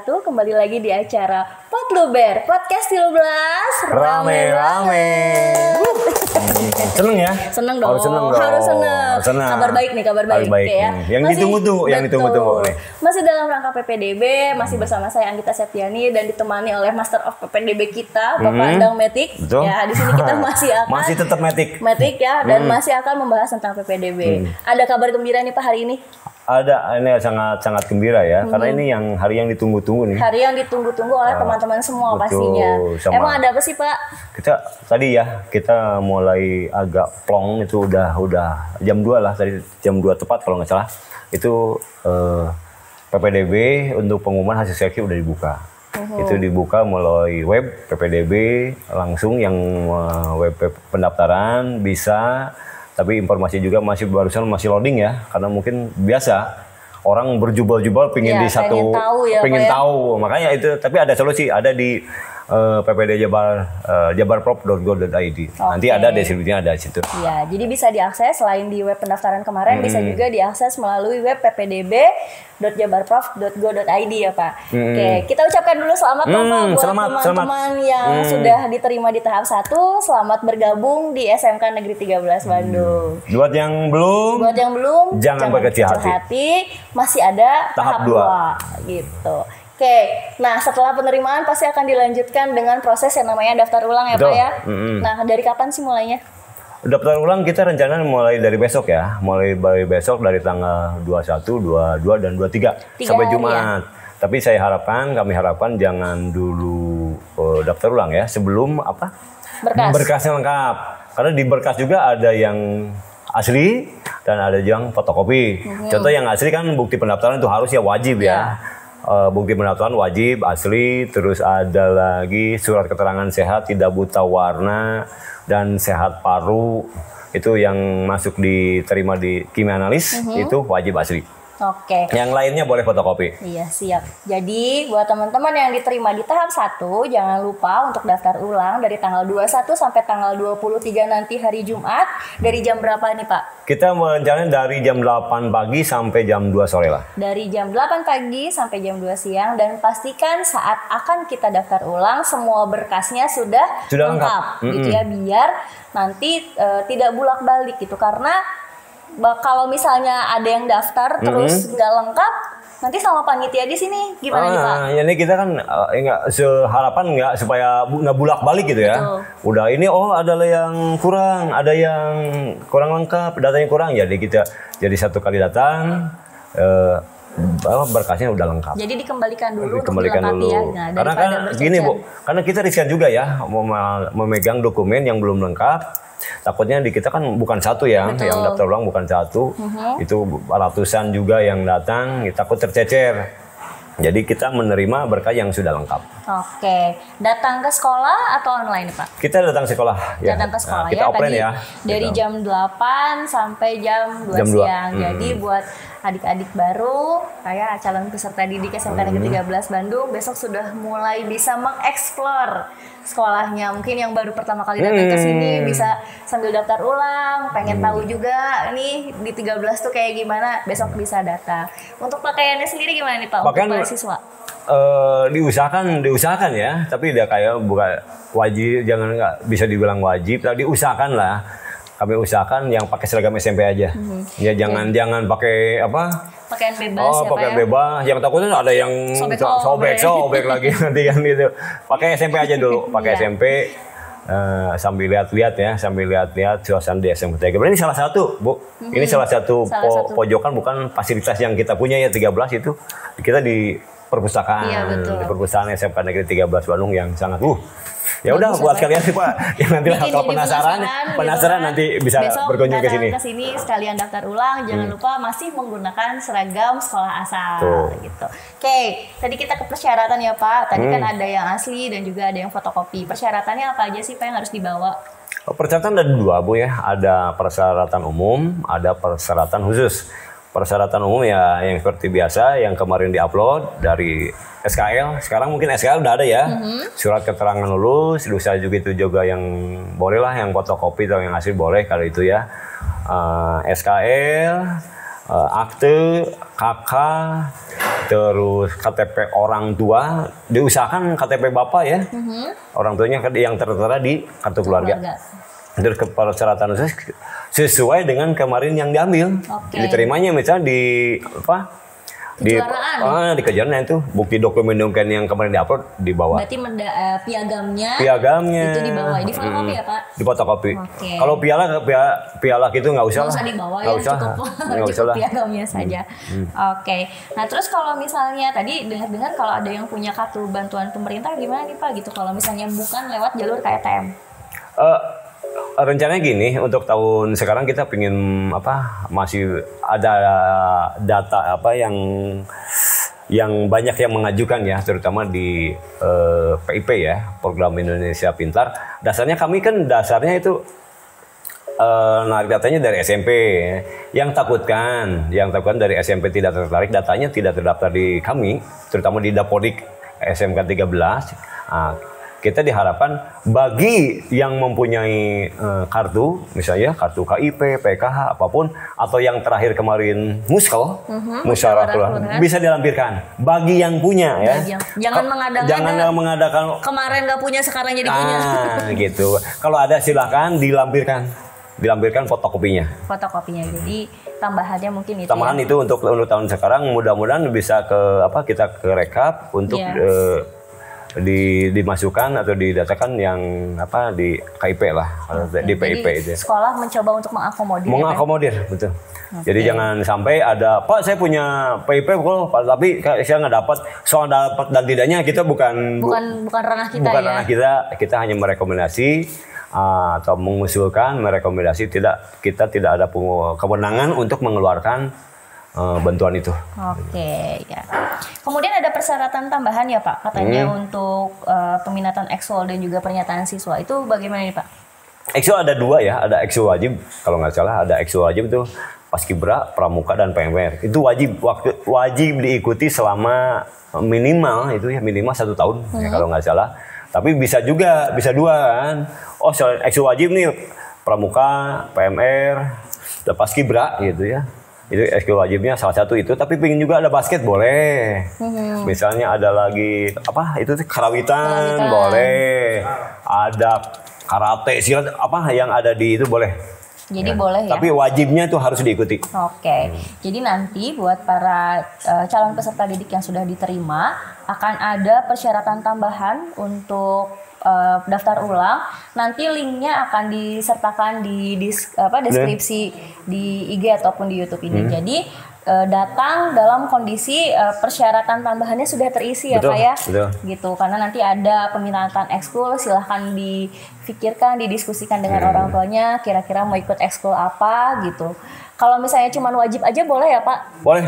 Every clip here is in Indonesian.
wabarakatuh. Kembali lagi di acara Potluber Podcast 13 Rame-rame. Seneng ya? Seneng dong. Harus seneng. Kabar baik nih, kabar baik. Oke, ya. Yang ditunggu-tunggu. Masih dalam rangka PPDB, masih bersama saya Anggita Septiani dan ditemani oleh Master of PPDB kita, Bapak Andang Metik. Betul. Ya, di sini kita masih tetap Metik ya, dan masih akan membahas tentang PPDB. Ada kabar gembira nih Pak hari ini? Ada, ini sangat gembira ya, karena ini hari yang ditunggu-tunggu nih. Hari yang ditunggu-tunggu oleh teman-teman semua. Betul, pastinya. Emang ada apa sih Pak? Kita mulai agak plong, itu udah jam 2 lah, tadi jam 2 tepat kalau nggak salah. Itu PPDB untuk pengumuman hasil seleksi udah dibuka. Itu dibuka melalui web PPDB langsung, yang web pendaftaran bisa. Tapi informasi juga masih loading ya, karena mungkin biasa orang berjubel-jubel pingin di satu, pengen tahu, makanya itu. Tapi ada solusi, ada di PPD jabarprov.go.id. Nanti ada deskripsinya, ada di situ. Ya, jadi bisa diakses selain di web pendaftaran kemarin, bisa juga diakses melalui web ppdb.jabarprov.go.id ya Pak. Oke, kita ucapkan dulu selamat Pak buat teman-teman yang sudah diterima di tahap 1. Selamat bergabung di SMK Negeri 13 Bandung. Buat yang belum, jangan berkecil hati. Masih ada tahap 2 gitu. Oke, nah setelah penerimaan pasti akan dilanjutkan dengan proses yang namanya daftar ulang ya Pak ya. Nah, dari kapan sih mulainya? Daftar ulang kita rencana mulai dari besok ya. Mulai dari besok dari tanggal 21, 22, dan 23 sampai Jumat. Ya? Tapi kami harapkan jangan dulu daftar ulang ya, sebelum berkasnya lengkap. Karena di berkas juga ada yang asli dan ada yang fotokopi. Contoh yang asli kan bukti pendaftaran itu harus ya, wajib ya. Bukti pendaftaran wajib asli, terus ada lagi surat keterangan sehat tidak buta warna dan sehat paru, itu yang masuk diterima di kimia analis, itu wajib asli. Oke. Yang lainnya boleh fotokopi. Iya, siap. Jadi buat teman-teman yang diterima di tahap 1, jangan lupa untuk daftar ulang dari tanggal 21 sampai tanggal 23 nanti hari Jumat. Dari jam berapa nih Pak? Kita merencanakan dari jam 8 pagi sampai jam 2 sore lah. Dari jam 8 pagi sampai jam 2 siang, dan pastikan saat akan kita daftar ulang semua berkasnya sudah lengkap. Gitu ya, biar nanti tidak bulak-balik gitu, karena kalau misalnya ada yang daftar terus nggak lengkap, nanti sama panitia di sini gimana nih Pak? Ini kita kan harapan nggak supaya nggak bulak-balik gitu ya. Betul. Udah ini ada yang kurang, ada yang kurang lengkap, datanya kurang, jadi kita jadi satu kali datang berkasnya udah lengkap. Jadi dikembalikan dulu untuk dilengkapi ya. Nah, karena kan gini Bu, karena kita riskan juga ya memegang dokumen yang belum lengkap. Takutnya di kita kan bukan satu ya, yang daftar ulang bukan satu, itu ratusan juga yang datang, takut tercecer. Jadi kita menerima berkas yang sudah lengkap. Oke, datang ke sekolah atau online Pak? Kita datang sekolah. Datang ke sekolah kita offline ya. Dari jam 8 sampai jam 2 siang. Jadi buat adik-adik baru, kayak calon peserta didik SMK Negeri 13 Bandung, besok sudah mulai bisa mengeksplor sekolahnya. Mungkin yang baru pertama kali datang ke sini bisa sambil daftar ulang, pengen tahu juga nih di 13 tuh kayak gimana, besok bisa datang. Untuk pakaiannya sendiri gimana nih Pak untuk mahasiswa? Diusahakan ya, tapi dia kayak bukan wajib, jangan nggak bisa dibilang wajib, tapi diusahakan lah. Kami usahakan yang pakai seragam SMP aja. Ya jangan pakai pakaian bebas ya pakaian bebas. Yang takutnya ada yang sobek lagi nanti kan gitu. Pakai SMP aja dulu, pakai SMP. Sambil lihat suasana di SMK 13. Ini salah satu, Bu. Ini salah satu pojokan, bukan fasilitas yang kita punya ya 13 itu. Kita di perpustakaan, di perpustakaan SMK Negeri 13 Bandung yang sangat ya udah buat kalian sih Pak yang nanti kalau penasaran nanti bisa berkunjung ke sini. Sekalian daftar ulang, jangan lupa masih menggunakan seragam sekolah asal gitu. Oke, tadi kita ke persyaratan ya Pak. Tadi kan ada yang asli dan juga ada yang fotokopi. Persyaratannya apa aja sih Pak yang harus dibawa? Persyaratan ada 2 Bu ya. Ada persyaratan umum, ada persyaratan khusus. Persyaratan umum ya yang seperti biasa yang kemarin diupload dari SKL. Sekarang mungkin SKL udah ada ya. Surat keterangan lulus, bisa juga yang boleh lah, yang fotokopi atau yang asli boleh kalau itu ya. SKL, akte, KK, terus KTP orang tua, diusahakan KTP bapak ya, orang tuanya yang tertera di kartu keluarga. Terus persyaratan sesuai dengan kemarin yang diambil, diterimanya misalnya di apa? Di kejuaraan itu bukti dokumen yang kemarin diupload dibawa. Berarti piagamnya itu dibawa di fotokopi ya Pak? Di fotokopi. Kalau piala gitu nggak usah dibawa ya, cukup piagamnya saja. Oke. Nah terus kalau misalnya tadi dengar kalau ada yang punya kartu bantuan pemerintah gimana nih Pak gitu kalau misalnya bukan lewat jalur KTM? Rencananya gini, untuk tahun sekarang kita pingin masih ada data yang banyak yang mengajukan ya, terutama di PIP ya, Program Indonesia Pintar. Dasarnya kami kan itu narik datanya dari SMP. Yang takutkan dari SMP tidak tertarik, datanya tidak terdaftar di kami, terutama di Dapodik SMK 13. Kita diharapkan bagi yang mempunyai kartu, misalnya kartu KIP, PKH, apapun, atau yang terakhir kemarin musyawarah bisa dilampirkan. Bagi yang punya ya. Jangan mengadakan kemarin nggak punya sekarang jadi punya. Gitu. Kalau ada silakan dilampirkan fotokopinya. Jadi tambahannya mungkin itu. Tambahan itu untuk tahun sekarang mudah-mudahan bisa kita ke rekap untuk dimasukkan atau didatakan yang di KIP lah, di PIP itu. Sekolah mencoba untuk mengakomodir. Betul. Jadi jangan sampai ada Pak saya punya PIP tapi saya nggak dapat. Soal dapat dan tidaknya kita bukan ranah kita ranah kita hanya merekomendasi atau mengusulkan merekomendasi, kita tidak ada kewenangan untuk mengeluarkan bantuan itu. Ya. Kemudian ada persyaratan tambahan ya Pak, katanya untuk peminatan ekskul dan juga pernyataan siswa. Itu bagaimana nih Pak? Ekskul ada 2 ya, ada ekskul wajib kalau nggak salah, ada ekskul wajib itu Paskibra, Pramuka dan PMR. Itu wajib diikuti selama minimal 1 tahun ya, kalau nggak salah. Tapi bisa 2 kan. Soal ekskul wajib nih Pramuka, PMR, dan Paskibra gitu ya. Itu ekskul wajibnya salah satu itu, tapi pengen juga ada basket boleh. Misalnya ada lagi karawitan boleh. Ada karate, silat yang ada di itu boleh. Jadi boleh ya. Tapi wajibnya itu harus diikuti. Jadi nanti buat para calon peserta didik yang sudah diterima akan ada persyaratan tambahan untuk daftar ulang. Nanti linknya akan disertakan di deskripsi di IG ataupun di YouTube ini. Jadi datang dalam kondisi persyaratan tambahannya sudah terisi ya Pak ya. Gitu. Karena nanti ada peminatan ekskul, silahkan dipikirkan, didiskusikan dengan orang tuanya kira-kira mau ikut ekskul apa gitu. Kalau misalnya cuma wajib aja boleh ya Pak? Boleh.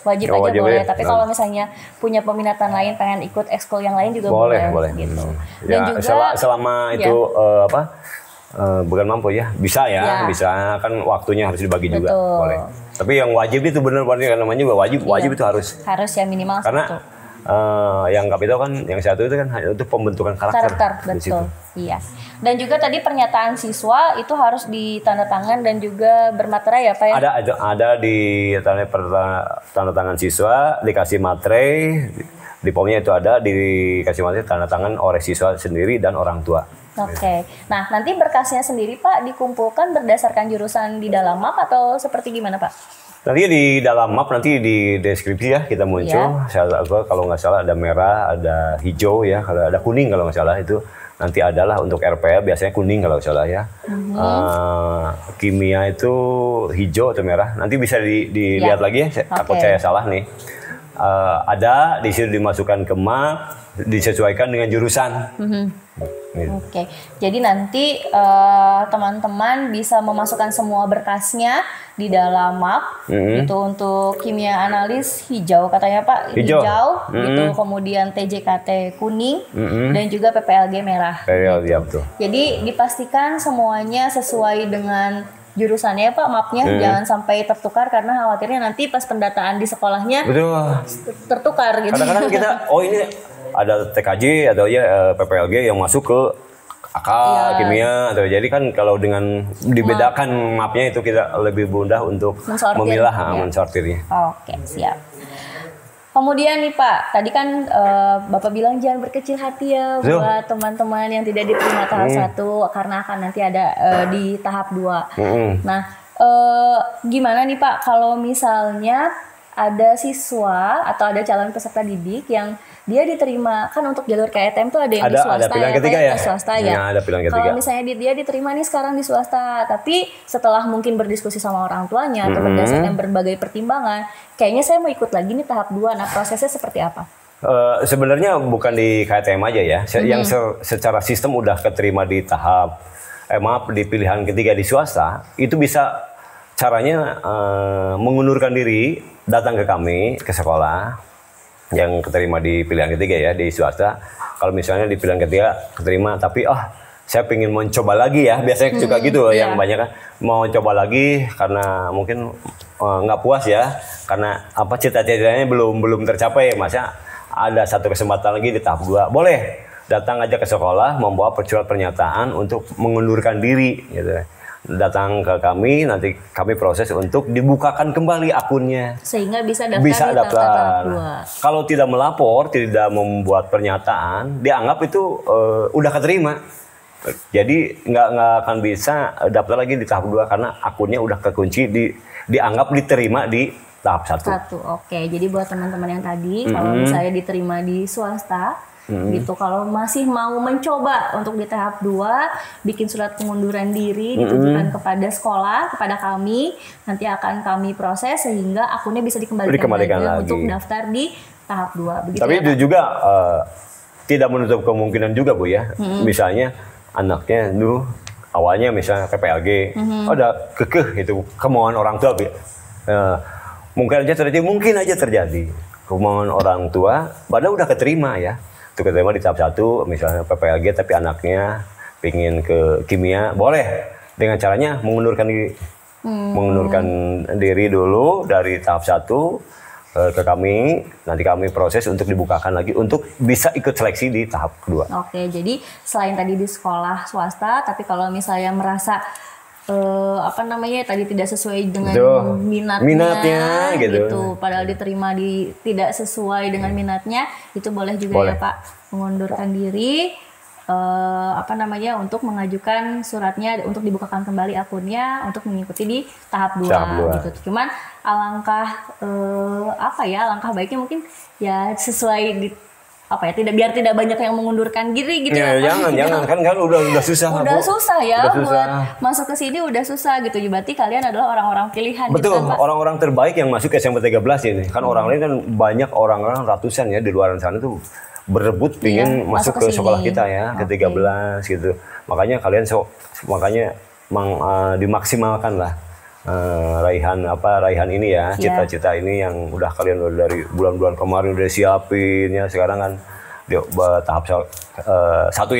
Wajib aja boleh. Tapi kalau misalnya punya peminatan lain pengen ikut ekskul yang lain juga boleh. Gitu. Dan juga selama itu bukan mampu ya, bisa bisa kan waktunya harus dibagi juga. Boleh. Tapi yang wajib itu benar-benar namanya juga wajib itu harus ya minimal karena 1. Yang kapitaul kan yang satu itu kan untuk pembentukan karakter betul. Iya. Dan juga tadi pernyataan siswa itu harus ditandatangan dan juga bermaterai ya Pak ya? Ada di tanda tangan siswa, dikasih materai, di POM-nya itu ada dikasih materai tanda tangan oleh siswa sendiri dan orang tua. Nah nanti berkasnya sendiri Pak dikumpulkan berdasarkan jurusan di dalam map atau seperti gimana Pak? Nanti di dalam map, nanti di deskripsi ya kita muncul. Kalau nggak salah ada merah, ada hijau ya, kalau ada kuning kalau nggak salah itu. Nanti adalah untuk RPA biasanya kuning kalau nggak salah ya. Kimia itu hijau atau merah. Nanti bisa dilihat lagi ya, takut saya salah nih. Ada di situ dimasukkan ke map, disesuaikan dengan jurusan. Jadi nanti teman-teman bisa memasukkan semua berkasnya di dalam map. Itu untuk kimia analis hijau katanya Pak, hijau. Gitu. Kemudian TJKT kuning dan juga PPLG merah. Betul. Jadi dipastikan semuanya sesuai dengan jurusannya Pak, mapnya jangan sampai tertukar karena khawatirnya nanti pas pendataan di sekolahnya tertukar gitu. Kadang-kadang kita ini ada TKJ atau PPLG yang masuk ke kimia atau jadi kan kalau dengan dibedakan mapnya itu kita lebih mudah untuk memilah mensortirnya. Siap. Kemudian nih Pak, tadi kan Bapak bilang jangan berkecil hati ya buat teman-teman yang tidak diterima tahap 1 karena akan nanti ada di tahap 2. Nah, gimana nih Pak kalau misalnya ada siswa atau ada calon peserta didik yang dia diterima, kan untuk jalur KTM tuh ada yang di swasta, ada pilihan ketiga ya? Swasta ya. Ada pilihan ketiga. Kalau misalnya dia diterima nih sekarang di swasta, tapi setelah mungkin berdiskusi sama orang tuanya atau berdasarkan berbagai pertimbangan, kayaknya saya mau ikut lagi nih tahap 2. Nah, prosesnya seperti apa? Sebenarnya bukan di KTM aja ya, yang secara sistem udah keterima di tahap, di pilihan ketiga di swasta, itu bisa caranya mengundurkan diri, datang ke kami, ke sekolah, yang keterima di pilihan ketiga ya di swasta. Kalau misalnya di pilihan ketiga keterima tapi saya pengen mencoba lagi ya, biasanya suka gitu yang banyak kan mau coba lagi karena mungkin nggak puas ya karena cita-citanya belum tercapai, masa ada satu kesempatan lagi di tahap 2, boleh datang aja ke sekolah membawa surat pernyataan untuk mengundurkan diri gitu. Datang ke kami, nanti kami proses untuk dibukakan kembali akunnya. Sehingga bisa daftar. Kalau tidak melapor, tidak membuat pernyataan, dianggap itu udah keterima. Jadi nggak akan bisa daftar lagi di tahap 2 karena akunnya udah kekunci, dianggap diterima di tahap 1. Oke, jadi buat teman-teman yang tadi, kalau misalnya diterima di swasta, gitu. Kalau masih mau mencoba untuk di tahap 2, bikin surat pengunduran diri, ditujukan kepada sekolah, kepada kami, nanti akan kami proses sehingga akunnya bisa dikembalikan lagi untuk daftar di tahap 2. Begitu. Tapi ya, itu juga tidak menutup kemungkinan juga Bu ya. Misalnya anaknya dulu awalnya misalnya PPLG, ada kekeh itu kemauan orang tua, mungkin aja terjadi kemauan orang tua, padahal udah keterima ya. Itu keterima di tahap 1 misalnya PPLG tapi anaknya pingin ke kimia, boleh dengan caranya mengundurkan diri dulu dari tahap 1 ke kami, nanti kami proses untuk dibukakan lagi untuk bisa ikut seleksi di tahap 2. Oke, jadi selain tadi di sekolah swasta, tapi kalau misalnya merasa tadi tidak sesuai dengan minatnya gitu. Padahal diterima tidak sesuai dengan minatnya, itu boleh juga ya Pak mengundurkan diri untuk mengajukan suratnya untuk dibukakan kembali akunnya untuk mengikuti di tahap 2 gitu. Cuman alangkah baiknya mungkin ya sesuai biar tidak banyak yang mengundurkan diri gitu ya. Jangan kan udah susah. Udah susah ya buat masuk ke sini, udah susah gitu. Berarti kalian adalah orang-orang pilihan. Betul, gitu, kan, Pak? Orang-orang terbaik yang masuk ke SMP 13 ini. Kan orang lain kan banyak orang-orang ratusan ya di luar sana tuh berebut ingin masuk ke sekolah kita ya, ke 13 gitu. Makanya kalian dimaksimalkan lah. Raihan ini ya, cita-cita ini yang udah kalian dari bulan-bulan kemarin udah siapin ya, sekarang kan di tahap 1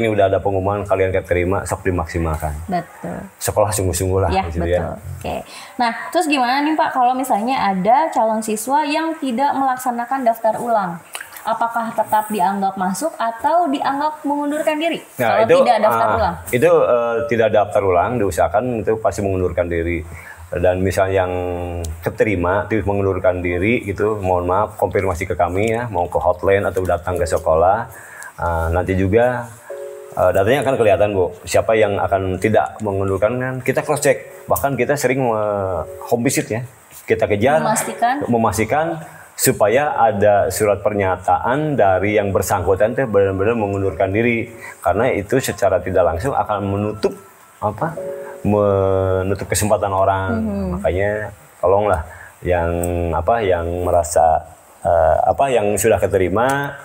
ini udah ada pengumuman kalian keterima, sok dimaksimalkan. Betul. Sekolah sungguh-sungguh lah. Ya, betul. Ya. Oke. Nah, terus gimana nih Pak kalau misalnya ada calon siswa yang tidak melaksanakan daftar ulang? Apakah tetap dianggap masuk atau dianggap mengundurkan diri? Nah, kalau tidak daftar ulang? Itu tidak daftar ulang, diusahakan itu pasti mengundurkan diri. Dan misalnya yang keterima itu mengundurkan diri gitu, mohon maaf konfirmasi ke kami ya, mau ke hotline atau datang ke sekolah. Nanti juga datanya akan kelihatan Bu, siapa yang akan tidak mengundurkan kan kita cross check. Bahkan kita sering home visit ya, kita kejar memastikan supaya ada surat pernyataan dari yang bersangkutan itu benar-benar mengundurkan diri, karena itu secara tidak langsung akan menutup kesempatan orang. Makanya tolonglah yang merasa yang sudah keterima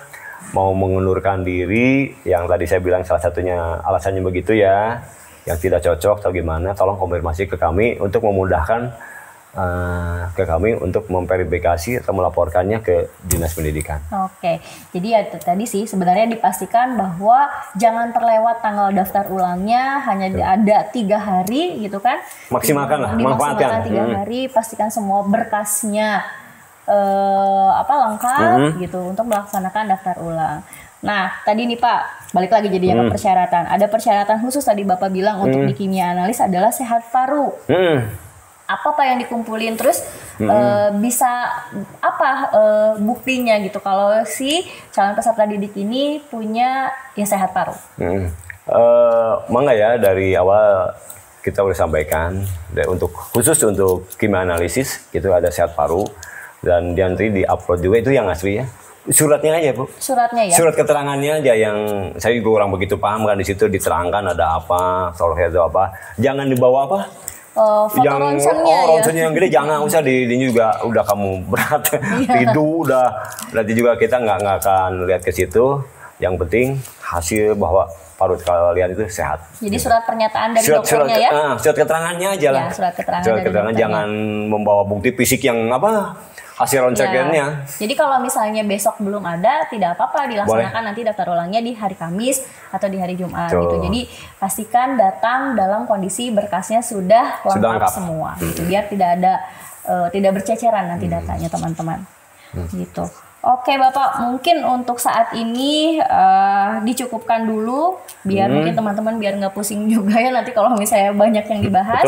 mau mengundurkan diri, yang tadi saya bilang salah satunya alasannya begitu ya, yang tidak cocok atau gimana, tolong konfirmasi ke kami untuk memudahkan ke kami untuk memverifikasi atau melaporkannya ke Dinas Pendidikan. Oke, jadi ya tadi sih sebenarnya dipastikan bahwa jangan terlewat tanggal daftar ulangnya, hanya ada 3 hari gitu kan. Maksimalkan lah, manfaatkan. 3 hari, pastikan semua berkasnya lengkap gitu untuk melaksanakan daftar ulang. Nah, tadi nih Pak, balik lagi jadi ke persyaratan. Ada persyaratan khusus tadi Bapak bilang untuk di kimia analis adalah sehat paru. apa yang dikumpulin, terus bisa apa buktinya gitu kalau si calon peserta didik ini punya yang sehat paru. Mangga ya, dari awal kita udah sampaikan untuk khusus untuk kimia analisis itu ada sehat paru, dan nanti di upload juga itu yang asli ya. Suratnya aja Bu. Suratnya ya. Surat keterangannya aja yang saya juga kurang begitu paham kan, di situ diterangkan ada apa, soal itu apa. Jangan dibawa apa? Foto ronsennya ya. Ronsennya yang gede jangan usah ini juga udah kamu berat tidur berarti juga kita nggak akan lihat ke situ. Yang penting hasil bahwa parut kalian itu sehat. Jadi surat pernyataan dari dokternya ya? Surat keterangannya aja lah. Ya, surat keterangan jangan membawa bukti fisik yang apa hasil ronsennya. Ya. Jadi kalau misalnya besok belum ada, tidak apa-apa dilaksanakan nanti daftar ulangnya di hari Kamis atau di hari Jumat gitu. Jadi pastikan datang dalam kondisi berkasnya sudah lengkap semua, gitu. Biar tidak berceceran nanti datanya teman-teman, gitu. Oke Bapak, mungkin untuk saat ini dicukupkan dulu biar mungkin teman-teman biar nggak pusing juga ya nanti kalau misalnya banyak yang dibahas.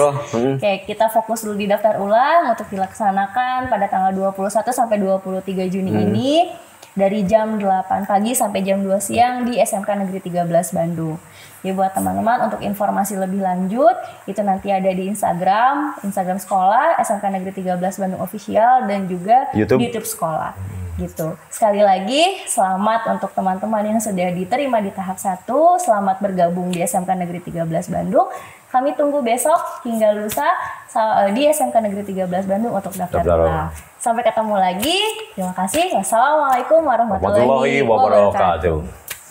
Kayak kita fokus dulu di daftar ulang untuk dilaksanakan pada tanggal 21 sampai 23 Juni ini dari jam 8 pagi sampai jam 2 siang di SMK Negeri 13 Bandung. Ya buat teman-teman untuk informasi lebih lanjut itu nanti ada di Instagram sekolah SMK Negeri 13 Bandung Official dan juga YouTube sekolah. Gitu. Sekali lagi selamat untuk teman-teman yang sudah diterima di tahap 1, selamat bergabung di SMK Negeri 13 Bandung. Kami tunggu besok hingga lusa di SMK Negeri 13 Bandung untuk daftar ulang. Sampai ketemu lagi. Terima kasih. Wassalamualaikum warahmatullahi wabarakatuh.